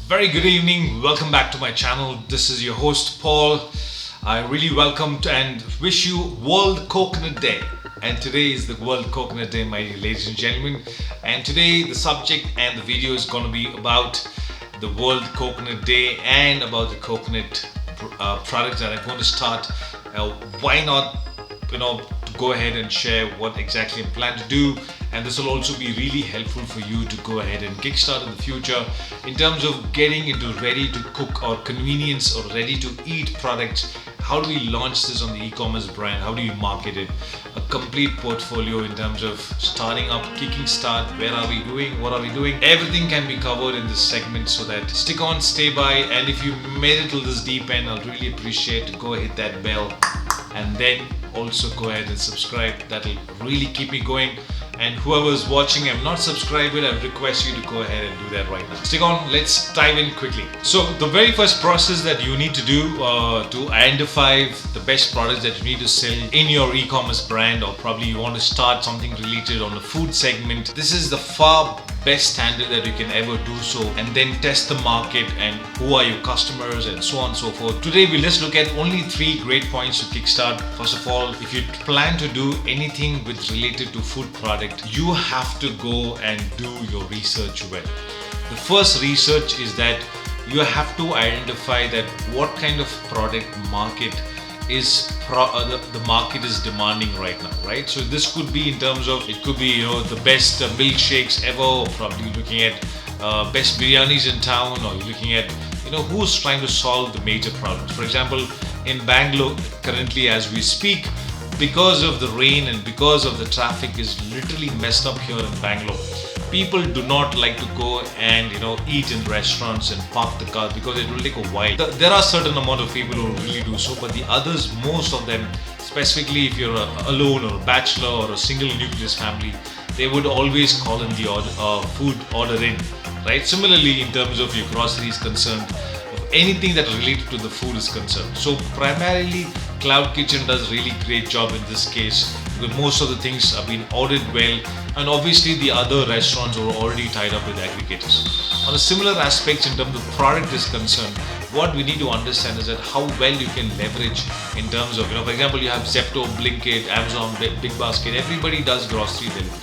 Very good evening. Welcome back to my channel. This is your host Paul. I really welcome and wish you World Coconut Day. And today is the World Coconut Day, my ladies and gentlemen. And today the subject and the video is going to be about the World Coconut Day and about the coconut products that I'm going to start. Why not, to go ahead and share what exactly I plan to do, and this will also be really helpful for you to go ahead and kickstart in the future in terms of getting into ready to cook or convenience or ready to eat products. How do we launch this on the e-commerce brand? How do you market it? A complete portfolio in terms of starting up, kicking start, where are we doing, what are we doing? Everything can be covered in this segment, so that stick on, stay by, and if you made it till this deep end, I'll really appreciate to go hit that bell and then also go ahead and subscribe. That'll really keep me going. And whoever's watching and not subscribed, I request you to go ahead and do that right now. Stick on, let's dive in quickly. So the very first process that you need to do to identify the best products that you need to sell in your e-commerce brand, or probably you want to start something related on the food segment, this is the far best standard that you can ever do so, and then test the market and who are your customers and so on and so forth. Today we'll just look at only 3 great points to kickstart. First of all, if you plan to do anything with related to food product, you have to go and do your research well. The first research is that you have to identify that what kind of product market is the market is demanding right now, right? So this could be in terms of, it could be the best milkshakes ever, or probably looking at best biryanis in town, or you're looking at who's trying to solve the major problems. For example, in Bangalore currently as we speak, because of the rain and because of the traffic is literally messed up here in Bangalore, people do not like to go and eat in restaurants and park the car because it will take a while. There are certain amount of people who really do so, but the others, most of them, specifically if you're alone or a bachelor or a single nucleus family, they would always call in the food order in, right? Similarly, in terms of your groceries concerned, anything that related to the food is concerned. So primarily Cloud Kitchen does really great job in this case, because most of the things have been ordered well, and obviously the other restaurants are already tied up with aggregators. On a similar aspects in terms of product is concerned, what we need to understand is that how well you can leverage in terms of, for example, you have Zepto, Blinkit, Amazon, Big Basket, everybody does grocery delivery.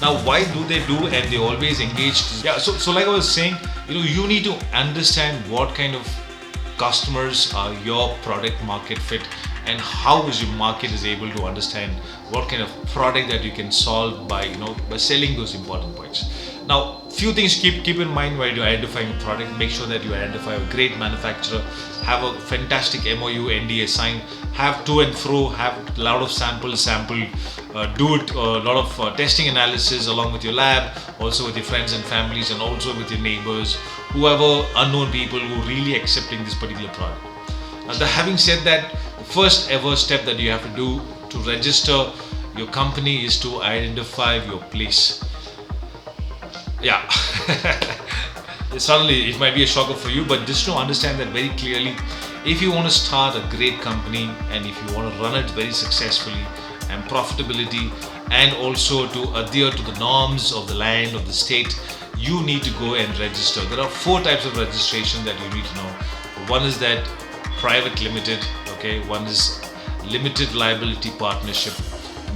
Now, why do they do, and they always engage? So like I was saying, you need to understand what kind of customers are your product market fit, and how is your market is able to understand what kind of product that you can solve by selling those important points. Now, few things keep in mind while you're identifying a product. Make sure that you identify a great manufacturer, have a fantastic MOU, NDA sign, have to and fro, have a lot of sample, do it a lot of testing analysis along with your lab, also with your friends and families, and also with your neighbors, whoever unknown people who really accepting this particular product. Now, having said that, the first ever step that you have to do to register your company is to identify your place. Suddenly it might be a shocker for you, but just to understand that very clearly, if you want to start a great company and if you want to run it very successfully and profitability, and also to adhere to the norms of the land, of the state, you need to go and register. There are 4 types of registration that you need to know. One is that private limited, okay? One is limited liability partnership,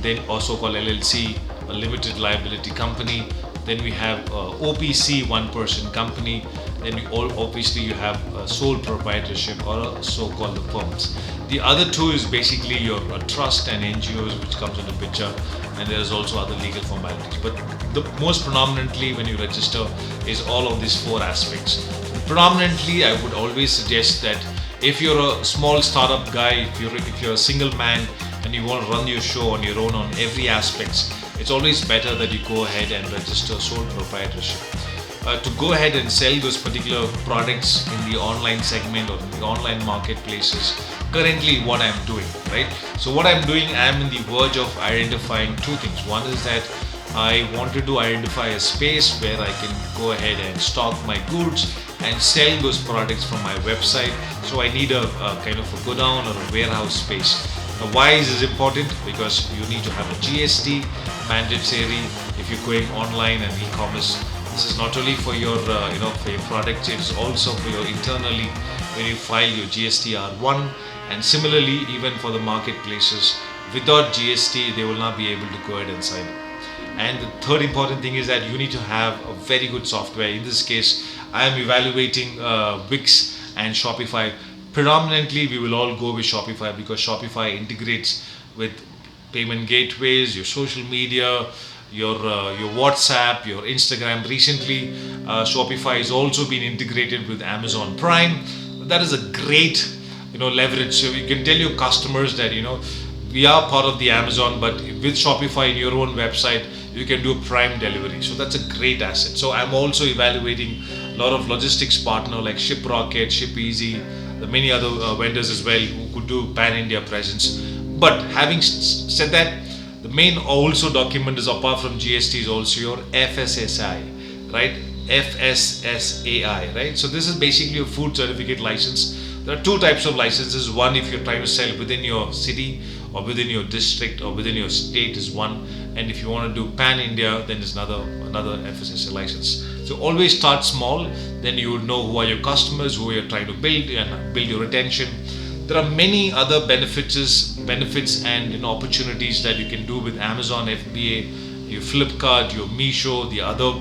then also called LLC, a limited liability company. Then we have OPC, one-person company. Then obviously you have sole proprietorship, or so-called the firms. The other 2 is basically your trust and NGOs, which comes into picture, and there is also other legal formalities. But the most predominantly when you register is all of these 4 aspects. Predominantly, I would always suggest that if you're a small startup guy, if you're a single man and you want to run your show on your own on every aspects, it's always better that you go ahead and register sole proprietorship. To go ahead and sell those particular products in the online segment or in the online marketplaces, currently what I'm doing, right? So what I'm doing, I'm in the verge of identifying 2 things. One is that I wanted to identify a space where I can go ahead and stock my goods and sell those products from my website. So I need a kind of a godown or a warehouse space. Now, why is this important? Because you need to have a GST mandatory if you're going online and e-commerce. This is not only for your for your product, it is also for your internally when you file your GST R1, and similarly even for the marketplaces. Without GST, they will not be able to go ahead and sign up. And the third important thing is that you need to have a very good software. In this case, I am evaluating Wix and Shopify. Predominantly, we will all go with Shopify because Shopify integrates with payment gateways, your social media, your WhatsApp, your Instagram. Recently, Shopify has also been integrated with Amazon Prime. That is a great leverage. So you can tell your customers that we are part of the Amazon, but with Shopify in your own website, you can do Prime delivery. So that's a great asset. So I'm also evaluating a lot of logistics partner like ShipRocket, ShipEasy, the many other vendors as well who could do pan-India presence. But having said that, the main also document is, apart from GST, is also your FSSI, right? FSSAI, right? So this is basically a food certificate license. There are two types of licenses. One, if you're trying to sell within your city or within your district or within your state, is one, and if you want to do pan India, then there's another FSSAI license. So always start small, then you would know who are your customers, who you're trying to build, and build your retention. There are many other benefits and opportunities that you can do with Amazon FBA, your Flipkart, your Meesho, the other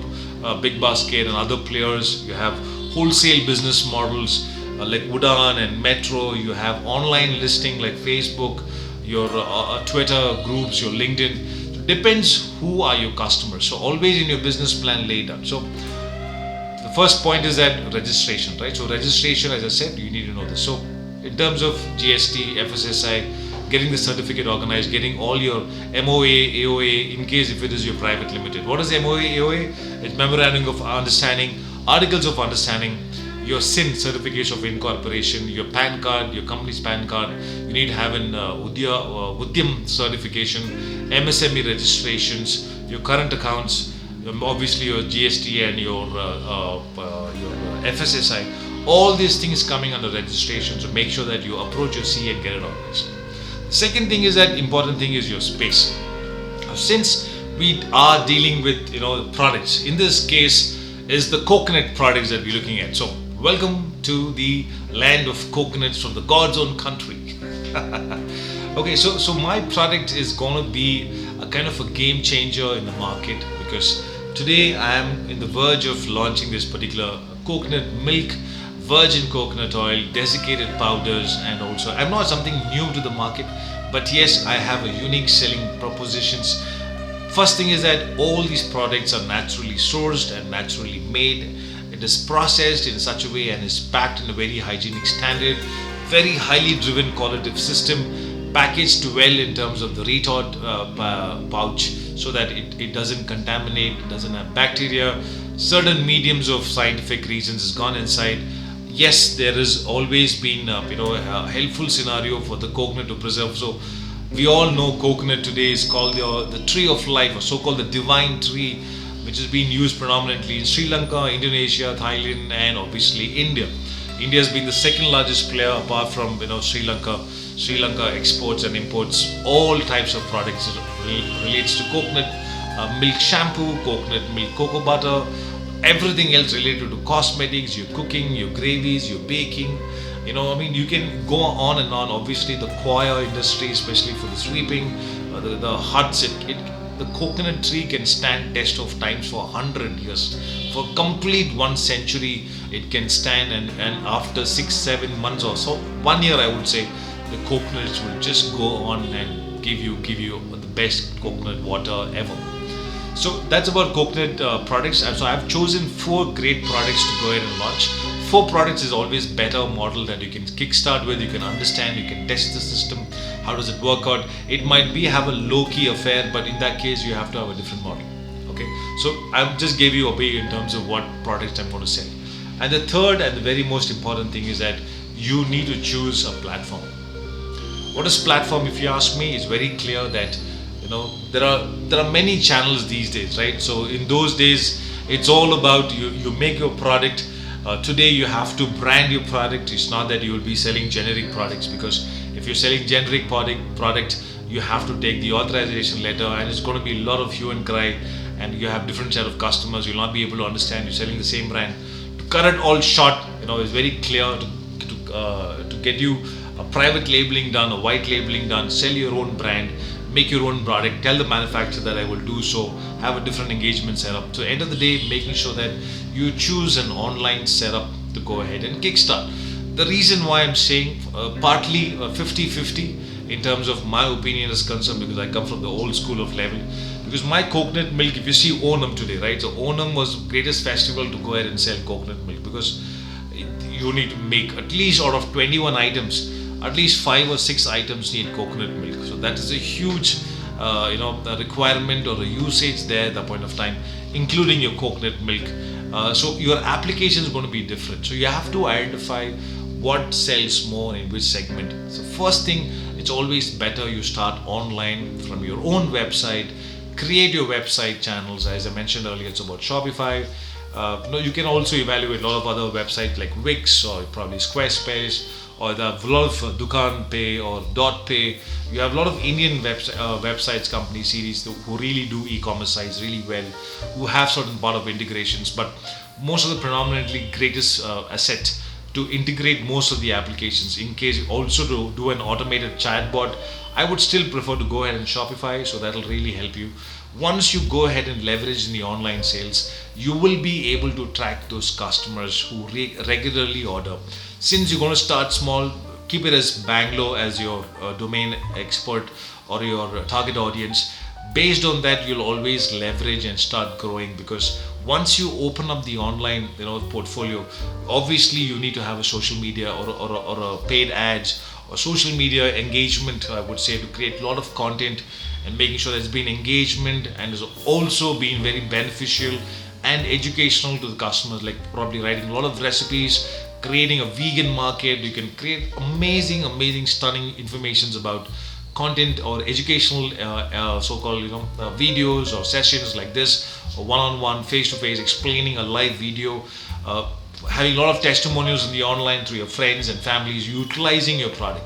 Big Basket and other players. You have wholesale business models like Udaan and Metro. You have online listing like Facebook, your Twitter groups, your LinkedIn. So it depends who are your customers. So always in your business plan lay down. So the first point is that registration, right? So registration, as I said, you need to know this. So in terms of GST, FSSI, getting the certificate organized, getting all your MOA, AOA, in case if it is your private limited. What is MOA, AOA? It's Memorandum of Understanding, Articles of Understanding, your SIN, Certificate of Incorporation, your PAN card, your company's PAN card. You need to have an Udyam certification, MSME registrations, your current accounts, obviously your GST and your FSSI. All these things coming under registration, so make sure that you approach your CA and get it organized. The second thing is that important thing is your space. Since we are dealing with products, in this case is the coconut products that we're looking at. So welcome to the land of coconuts from the God's own country. Okay, so my product is going to be a kind of a game changer in the market, because today I am in the verge of launching this particular coconut milk, virgin coconut oil, desiccated powders, and also I'm not something new to the market, but yes, I have a unique selling propositions. First thing is that all these products are naturally sourced and naturally made. It is processed in such a way and is packed in a very hygienic standard, very highly driven qualitative system, packaged well in terms of the retort pouch, so that it doesn't contaminate, it doesn't have bacteria. Certain mediums of scientific reasons has gone inside. Yes, there has always been a helpful scenario for the coconut to preserve. So we all know coconut today is called the tree of life, or so-called the divine tree, which is being used predominantly in Sri Lanka, Indonesia, Thailand, and obviously India. India has been the second largest player apart from Sri Lanka. Sri Lanka exports and imports all types of products relates to coconut milk shampoo, coconut milk cocoa butter, everything else related to cosmetics, your cooking, your gravies, your baking. You can go on and on. Obviously, the coir industry, especially for the sweeping, the huts, the coconut tree can stand test of times for 100 years. For complete 1 century, it can stand, and after 6-7 months or so, 1 year, I would say, the coconuts will just go on and give you the best coconut water ever. So that's about coconut products. So I've chosen 4 great products to go ahead and launch. 4 products is always better model that you can kickstart with, you can understand, you can test the system, how does it work out. It might have a low-key affair, but in that case you have to have a different model. Okay, so I just gave you a way in terms of what products I'm going to sell. And the third and the very most important thing is that you need to choose a platform. What is platform? If you ask me, it's very clear that there are many channels these days, right? So in those days, it's all about you make your product. Today you have to brand your product. It's not that you will be selling generic products, because if you're selling generic product, you have to take the authorization letter, and it's going to be a lot of hue and cry. and you have different set of customers, you'll not be able to understand you're selling the same brand. To cut it all short, it's very clear to get you a private labeling done, a white labeling done, sell your own brand, make your own product, tell the manufacturer that I will do so, have a different engagement setup. So end of the day, making sure that you choose an online setup to go ahead and kickstart. The reason why I'm saying partly 50-50 in terms of my opinion is concerned, because I come from the old school of level. Because my coconut milk, if you see Onam today, right? So Onam was the greatest festival to go ahead and sell coconut milk, because you need to make at least out of 21 items, at least 5 or 6 items need coconut milk. So that is a huge a requirement or a usage there at the point of time, including your coconut milk. So your application is going to be different. So you have to identify what sells more in which segment. So first thing, it's always better you start online from your own website. Create your website channels. As I mentioned earlier, it's about Shopify. You can also evaluate a lot of other websites like Wix or probably Squarespace, or there are a lot of Dukan Pay or Dot Pay. You have a lot of Indian websites, company series who really do e-commerce sites really well, who have certain part of integrations, but most of the predominantly greatest asset to integrate most of the applications. In case you also do an automated chatbot, I would still prefer to go ahead and Shopify, so that'll really help you. Once you go ahead and leverage in the online sales, you will be able to track those customers who regularly order. Since you're going to start small, keep it as Bangalore as your domain expert or your target audience. Based on that, you'll always leverage and start growing, because once you open up the online portfolio, obviously you need to have a social media or a paid ads or social media engagement, I would say, to create a lot of content and making sure there's been engagement and is also being very beneficial and educational to the customers, like probably writing a lot of recipes, creating a vegan market. You can create amazing stunning informations about content or educational so-called videos or sessions like this, or one-on-one face-to-face explaining a live video, having a lot of testimonials in the online through your friends and families utilizing your product.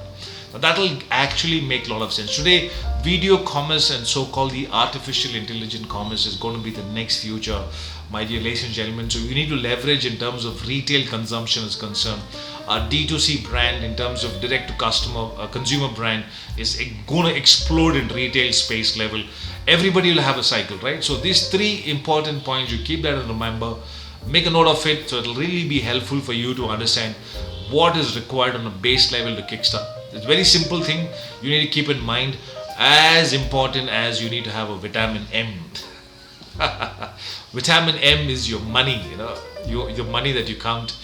Now that will actually make a lot of sense. Today, video commerce and so-called the artificial intelligent commerce is going to be the next future, my dear ladies and gentlemen. So you need to leverage in terms of retail consumption is concerned. Our D2C brand in terms of direct to customer consumer brand is going to explode in retail space level. Everybody will have a cycle, right? So these 3 important points, you keep that in remember, make a note of it, so it'll really be helpful for you to understand what is required on a base level to kickstart. It's a very simple thing you need to keep in mind. As important as you need to have a vitamin M. Vitamin M is your money, your money that you count.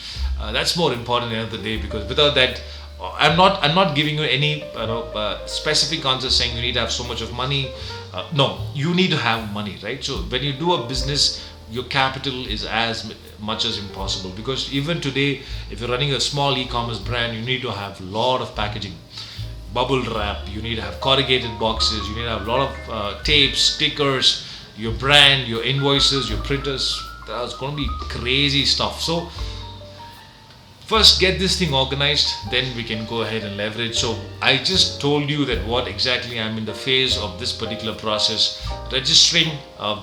That's more important at the end of the day, because without that, I'm not giving you any specific answer saying you need to have so much of money. No, you need to have money, right? So when you do a business, your capital is as much as impossible, because even today, if you're running a small e-commerce brand, you need to have a lot of packaging, bubble wrap, you need to have corrugated boxes, you need to have a lot of tapes, stickers, your brand, your invoices, your printers. That's going to be crazy stuff. So first get this thing organized, then we can go ahead and leverage. So I just told you that what exactly I'm in the phase of this particular process, registering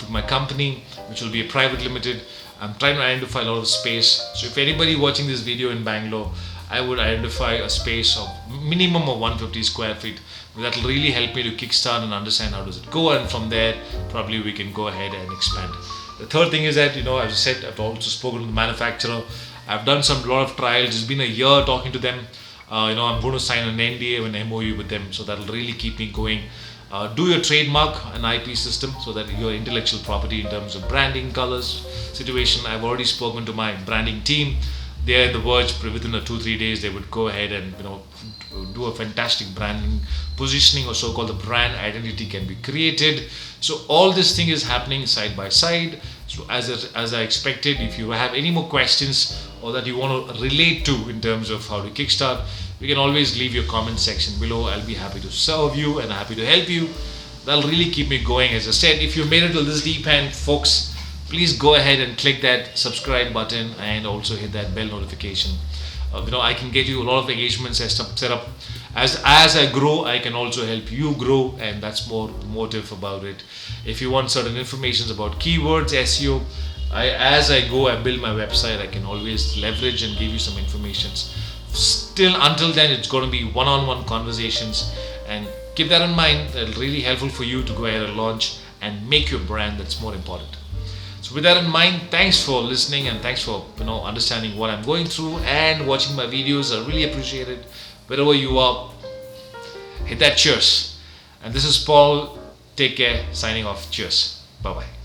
my company, which will be a private limited. I'm trying to identify a lot of space. So if anybody watching this video in Bangalore, I would identify a space of minimum of 150 square feet. That will really help me to kickstart and understand how does it go, and from there probably we can go ahead and expand. The third thing is that, as I said, I've also spoken to the manufacturer. I've done a lot of trials. It's been a year talking to them. I'm going to sign an NDA, an MOU with them, so that'll really keep me going. Do your trademark and IP system, so that your intellectual property in terms of branding, colors, situation. I've already spoken to my branding team. They're at the verge. Within 2-3 days, they would go ahead and do a fantastic branding positioning, or so-called the brand identity can be created. So all this thing is happening side by side. So as I expected, if you have any more questions or that you want to relate to in terms of how to kickstart, you can always leave your comment section below. I'll be happy to serve you and happy to help you. That'll really keep me going. As I said, if you made it till this deep end, folks, please go ahead and click that subscribe button and also hit that bell notification. I can get you a lot of engagements set up. As I grow, I can also help you grow, and that's more motive about it. If you want certain information about keywords, SEO, as I go, I build my website, I can always leverage and give you some information. Still, until then, it's going to be one-on-one conversations, and keep that in mind. It'll really helpful for you to go ahead and launch and make your brand. That's more important. So with that in mind, thanks for listening, and thanks for understanding what I'm going through and watching my videos. I really appreciate it. Wherever you are, hit that cheers. And this is Paul. Take care. Signing off. Cheers. Bye bye.